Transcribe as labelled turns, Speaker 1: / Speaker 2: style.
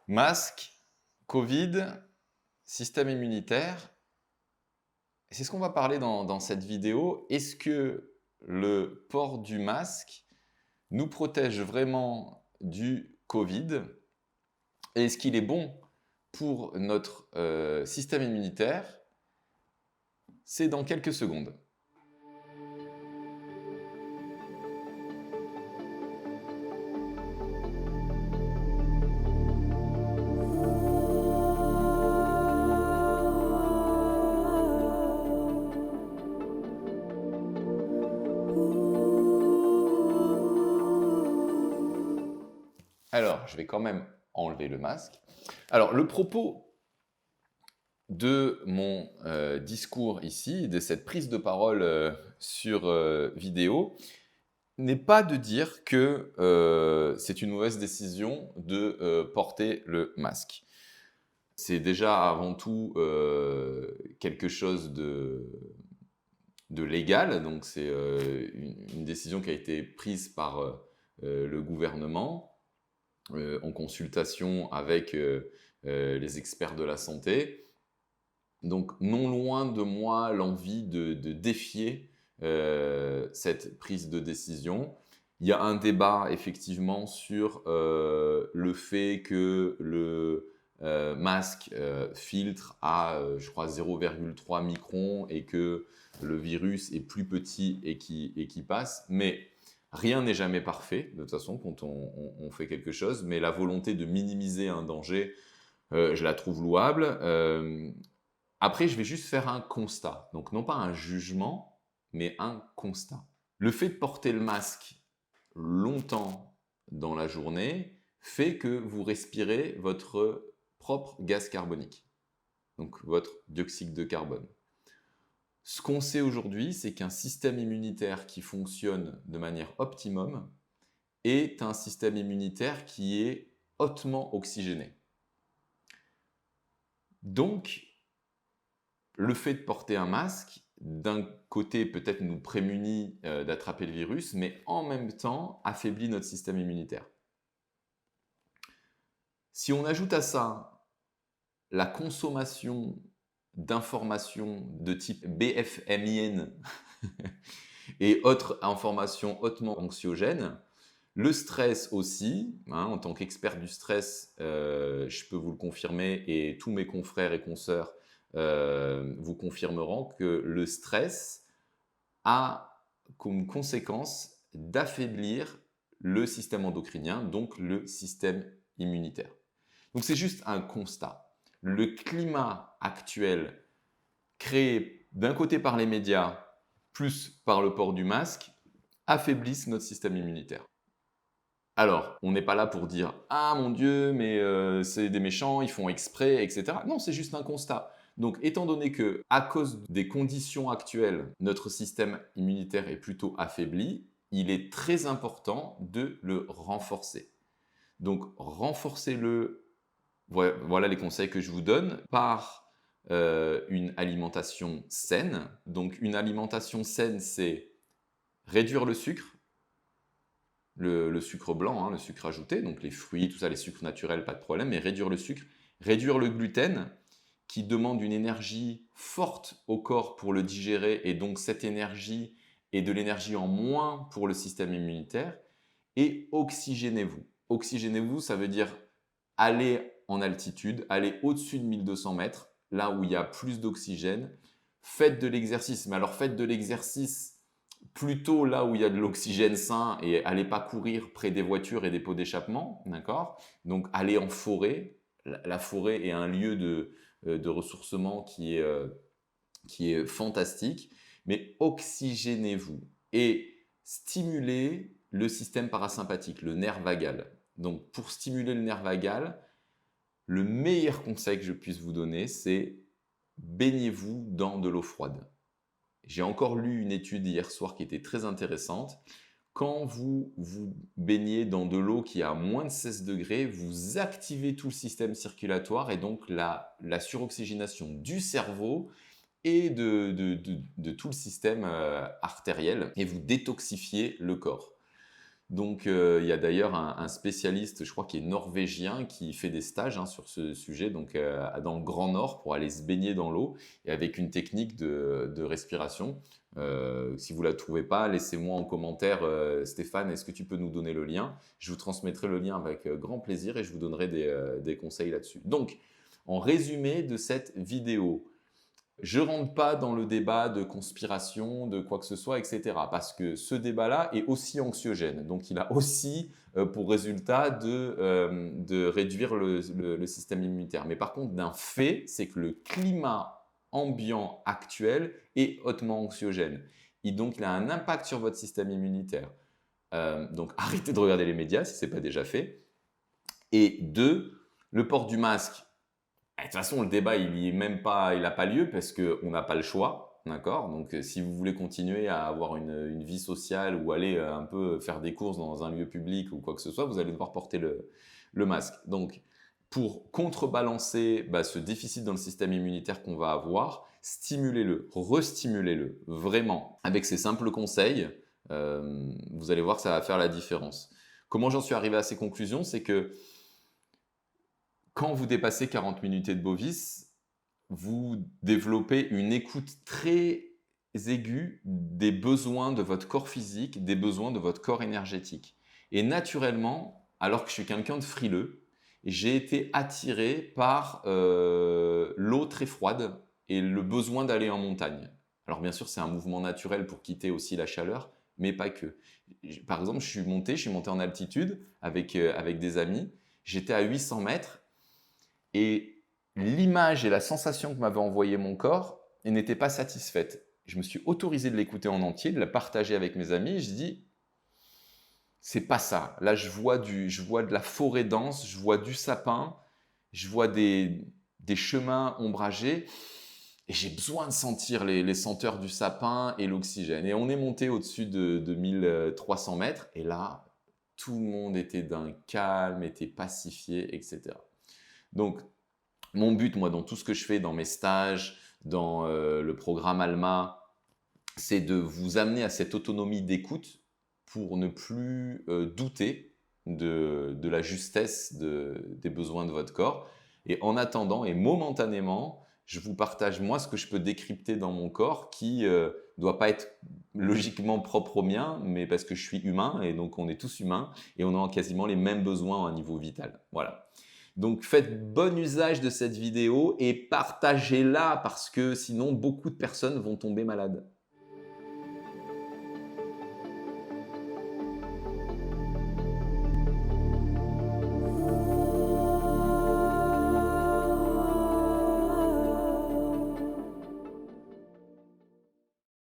Speaker 1: Masque, Covid, système immunitaire. C'est ce qu'on va parler dans cette vidéo. Est-ce que le port du masque nous protège vraiment du Covid? Et est-ce qu'il est bon pour notre système immunitaire? C'est dans quelques secondes. Alors, je vais quand même enlever le masque. Alors, le propos de mon discours ici, de cette prise de parole sur vidéo, n'est pas de dire que c'est une mauvaise décision de porter le masque. C'est déjà avant tout quelque chose de légal, donc c'est une décision qui a été prise par le gouvernement en consultation avec les experts de la santé. Donc, non loin de moi l'envie de défier cette prise de décision. Il y a un débat effectivement sur le fait que le masque filtre à, je crois, 0,3 microns et que le virus est plus petit et qui passe. Mais rien n'est jamais parfait, de toute façon, quand on fait quelque chose. Mais la volonté de minimiser un danger, je la trouve louable. Après, je vais juste faire un constat. Donc, non pas un jugement, mais un constat. Le fait de porter le masque longtemps dans la journée fait que vous respirez votre propre gaz carbonique, donc votre dioxyde de carbone. Ce qu'on sait aujourd'hui, c'est qu'un système immunitaire qui fonctionne de manière optimum est un système immunitaire qui est hautement oxygéné. Donc, le fait de porter un masque, d'un côté, peut-être nous prémunit d'attraper le virus, mais en même temps, affaiblit notre système immunitaire. Si on ajoute à ça la consommation d'informations de type BFMIN et autres informations hautement anxiogènes, le stress aussi, en tant qu'expert du stress, je peux vous le confirmer et tous mes confrères et consoeurs vous confirmeront que le stress a comme conséquence d'affaiblir le système endocrinien, donc le système immunitaire. Donc c'est juste un constat. Le climat actuel créé d'un côté par les médias, plus par le port du masque, affaiblissent notre système immunitaire. Alors, on n'est pas là pour dire « Ah mon Dieu, mais c'est des méchants, ils font exprès, etc. » Non, c'est juste un constat. Donc, étant donné que, à cause des conditions actuelles, notre système immunitaire est plutôt affaibli, il est très important de le renforcer. Donc, renforcez-le, voilà les conseils que je vous donne, par une alimentation saine. Donc, une alimentation saine, c'est réduire le sucre, le sucre blanc, le sucre ajouté, donc les fruits, tout ça, les sucres naturels, pas de problème, mais réduire le sucre, réduire le gluten, qui demande une énergie forte au corps pour le digérer, et donc cette énergie est de l'énergie en moins pour le système immunitaire, et oxygénez-vous. Oxygénez-vous, ça veut dire aller en altitude, aller au-dessus de 1200 mètres, là où il y a plus d'oxygène, faites de l'exercice, mais alors faites de l'exercice plutôt là où il y a de l'oxygène sain et allez pas courir près des voitures et des pots d'échappement, d'accord? Donc allez en forêt. La forêt est un lieu de ressourcement qui est fantastique, mais oxygénez-vous et stimulez le système parasympathique, le nerf vagal. Donc pour stimuler le nerf vagal, le meilleur conseil que je puisse vous donner, c'est baignez-vous dans de l'eau froide. J'ai encore lu une étude hier soir qui était très intéressante. Quand vous vous baignez dans de l'eau qui est à moins de 16 degrés, vous activez tout le système circulatoire et donc la suroxygénation du cerveau et de tout le système artériel et vous détoxifiez le corps. Donc, il y a d'ailleurs un spécialiste, je crois, qui est norvégien, qui fait des stages sur ce sujet, donc dans le Grand Nord, pour aller se baigner dans l'eau, et avec une technique de respiration. Si vous ne la trouvez pas, laissez-moi en commentaire, Stéphane, est-ce que tu peux nous donner le lien? Je vous transmettrai le lien avec grand plaisir et je vous donnerai des conseils là-dessus. Donc, en résumé de cette vidéo, je ne rentre pas dans le débat de conspiration, de quoi que ce soit, etc. Parce que ce débat-là est aussi anxiogène. Donc, il a aussi pour résultat de réduire le système immunitaire. Mais par contre, d'un fait, c'est que le climat ambiant actuel est hautement anxiogène. Et donc, il a un impact sur votre système immunitaire. Donc, arrêtez de regarder les médias si ce n'est pas déjà fait. Et deux, le port du masque. De toute façon, le débat, il n'a pas lieu parce qu'on n'a pas le choix, d'accord? Donc, si vous voulez continuer à avoir une vie sociale ou aller un peu faire des courses dans un lieu public ou quoi que ce soit, vous allez devoir porter le masque. Donc, pour contrebalancer ce déficit dans le système immunitaire qu'on va avoir, stimulez-le, restimulez-le, vraiment. Avec ces simples conseils, vous allez voir que ça va faire la différence. Comment j'en suis arrivé à ces conclusions? C'est que quand vous dépassez 40 minutes de bovis, vous développez une écoute très aiguë des besoins de votre corps physique, des besoins de votre corps énergétique. Et naturellement, alors que je suis quelqu'un de frileux, j'ai été attiré par l'eau très froide et le besoin d'aller en montagne. Alors bien sûr, c'est un mouvement naturel pour quitter aussi la chaleur, mais pas que. Par exemple, je suis monté en altitude avec des amis. J'étais à 800 mètres. Et l'image et la sensation que m'avait envoyé mon corps n'étaient pas satisfaites. Je me suis autorisé de l'écouter en entier, de la partager avec mes amis. Je dis, c'est pas ça. Là, je vois de la forêt dense, je vois du sapin, je vois des chemins ombragés. Et j'ai besoin de sentir les senteurs du sapin et l'oxygène. Et on est monté au-dessus de 1300 mètres. Et là, tout le monde était d'un calme, était pacifié, etc. Donc, mon but, moi, dans tout ce que je fais, dans mes stages, dans le programme ALMA, c'est de vous amener à cette autonomie d'écoute pour ne plus douter de la justesse des besoins de votre corps. Et en attendant, et momentanément, je vous partage moi ce que je peux décrypter dans mon corps qui ne doit pas être logiquement propre au mien, mais parce que je suis humain et donc on est tous humains et on a quasiment les mêmes besoins à un niveau vital. Voilà. Donc faites bon usage de cette vidéo et partagez-la parce que sinon beaucoup de personnes vont tomber malades.